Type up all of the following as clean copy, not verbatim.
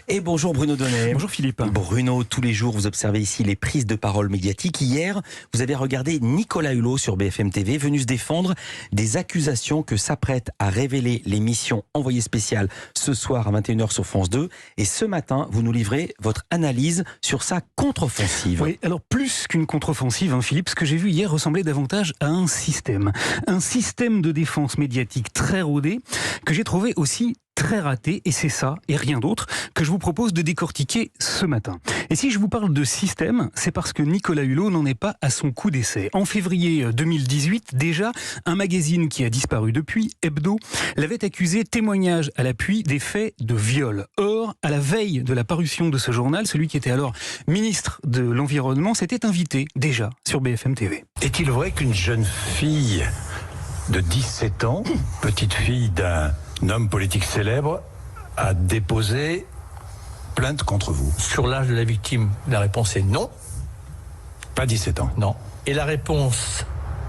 Et bonjour Bruno Donnet. Bonjour Philippe. Bruno, tous les jours vous observez ici les prises de parole médiatiques. Hier, vous avez regardé Nicolas Hulot sur BFM TV, venu se défendre des accusations que s'apprête à révéler l'émission Envoyé spécial ce soir à 21h sur France 2. Et ce matin, vous nous livrez votre analyse sur sa contre-offensive. Oui, alors plus qu'une contre-offensive, Philippe, ce que j'ai vu hier ressemblait davantage à un système. Un système de défense médiatique très rodé que j'ai trouvé aussi très raté, et c'est ça, et rien d'autre, que je vous propose de décortiquer ce matin. Et si je vous parle de système, c'est parce que Nicolas Hulot n'en est pas à son coup d'essai. En février 2018, déjà, un magazine qui a disparu depuis, Hebdo, l'avait accusé, témoignage à l'appui, des faits de viol. Or, à la veille de la parution de ce journal, celui qui était alors ministre de l'Environnement s'était invité, déjà, sur BFM TV. Est-il vrai qu'une jeune fille de 17 ans, petite fille d'un homme politique célèbre, a déposé plainte contre vous? Sur l'âge de la victime, la réponse est non. Pas 17 ans. Non. Et la réponse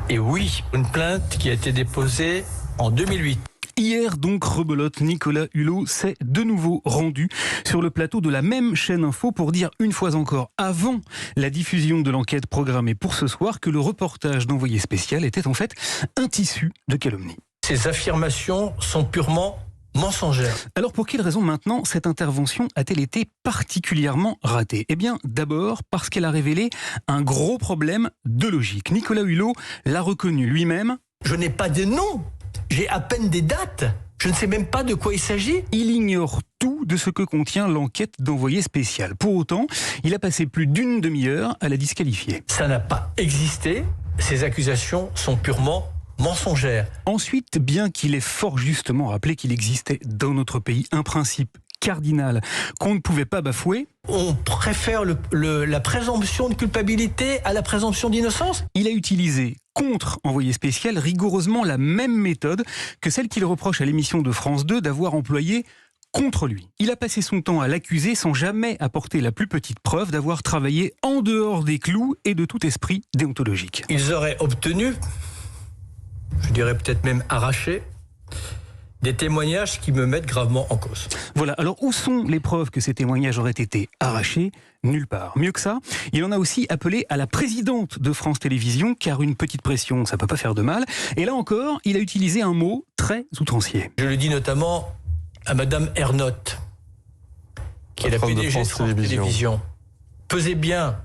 est oui. Une plainte qui a été déposée en 2008. Hier donc, rebelote, Nicolas Hulot s'est de nouveau rendu sur le plateau de la même chaîne info pour dire une fois encore, avant la diffusion de l'enquête programmée pour ce soir, que le reportage d'Envoyé spécial était en fait un tissu de calomnie. Ces affirmations sont purement mensongères. Alors pour quelle raison maintenant cette intervention a-t-elle été particulièrement ratée ? Eh bien d'abord parce qu'elle a révélé un gros problème de logique. Nicolas Hulot l'a reconnu lui-même. Je n'ai pas de nom, j'ai à peine des dates. Je ne sais même pas de quoi il s'agit. Il ignore tout de ce que contient l'enquête d'Envoyé spécial. Pour autant, il a passé plus d'une demi-heure à la disqualifier. Ça n'a pas existé. Ces accusations sont purement mensongères. Ensuite, bien qu'il ait fort justement rappelé qu'il existait dans notre pays un principe cardinal qu'on ne pouvait pas bafouer, on préfère la présomption de culpabilité à la présomption d'innocence. Il a utilisé contre Envoyé spécial rigoureusement la même méthode que celle qu'il reproche à l'émission de France 2 d'avoir employée contre lui. Il a passé son temps à l'accuser sans jamais apporter la plus petite preuve d'avoir travaillé en dehors des clous et de tout esprit déontologique. Ils auraient obtenu, je dirais peut-être même arraché, des témoignages qui me mettent gravement en cause. Voilà, alors où sont les preuves que ces témoignages auraient été arrachés ? Nulle part. Mieux que ça, il en a aussi appelé à la présidente de France Télévisions, car une petite pression, ça peut pas faire de mal. Et là encore, il a utilisé un mot très outrancier. Je le dis notamment à Madame Ernotte, qui est la PDG de France Télévisions. Pesez bien,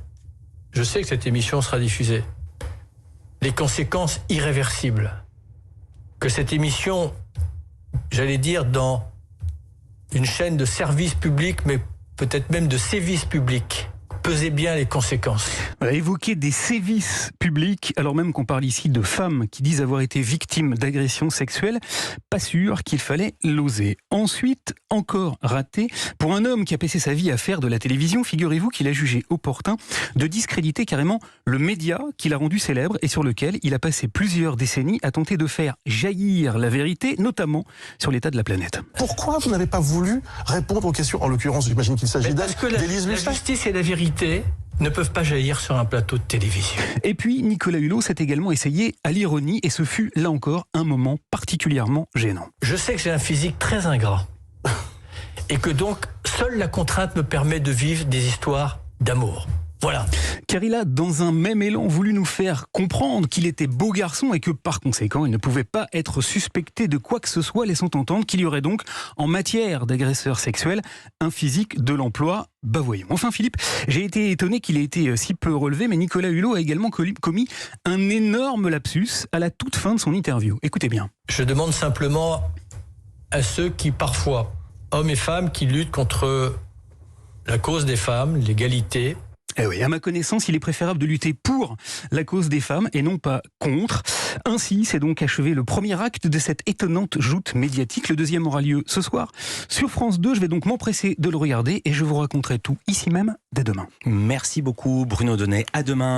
je sais que cette émission sera diffusée, les conséquences irréversibles que cette émission, j'allais dire, dans une chaîne de service public, mais peut-être même de sévices publics. Pesez bien les conséquences. Voilà, évoquer des sévices publics, alors même qu'on parle ici de femmes qui disent avoir été victimes d'agressions sexuelles, pas sûr qu'il fallait l'oser. Ensuite, encore raté, pour un homme qui a passé sa vie à faire de la télévision, figurez-vous qu'il a jugé opportun de discréditer carrément le média qui l'a rendu célèbre et sur lequel il a passé plusieurs décennies à tenter de faire jaillir la vérité, notamment sur l'état de la planète. Pourquoi vous n'avez pas voulu répondre aux questions ? En l'occurrence, j'imagine qu'il s'agit d'Élise Lucet. La justice et la vérité ne peuvent pas jaillir sur un plateau de télévision. Et puis, Nicolas Hulot s'est également essayé à l'ironie et ce fut, là encore, un moment particulièrement gênant. Je sais que j'ai un physique très ingrat et que donc, seule la contrainte me permet de vivre des histoires d'amour. Voilà. Car il a, dans un même élan, voulu nous faire comprendre qu'il était beau garçon et que, par conséquent, il ne pouvait pas être suspecté de quoi que ce soit, laissant entendre qu'il y aurait donc, en matière d'agresseur sexuel, un physique de l'emploi. Bah voyons. Enfin Philippe, j'ai été étonné qu'il ait été si peu relevé, mais Nicolas Hulot a également commis un énorme lapsus à la toute fin de son interview. Écoutez bien. Je demande simplement à ceux qui, parfois, hommes et femmes, qui luttent contre la cause des femmes, l'égalité. Eh oui, à ma connaissance, il est préférable de lutter pour la cause des femmes et non pas contre. Ainsi, c'est donc achevé le premier acte de cette étonnante joute médiatique. Le deuxième aura lieu ce soir sur France 2. Je vais donc m'empresser de le regarder et je vous raconterai tout ici même dès demain. Merci beaucoup Bruno Donnet. À demain.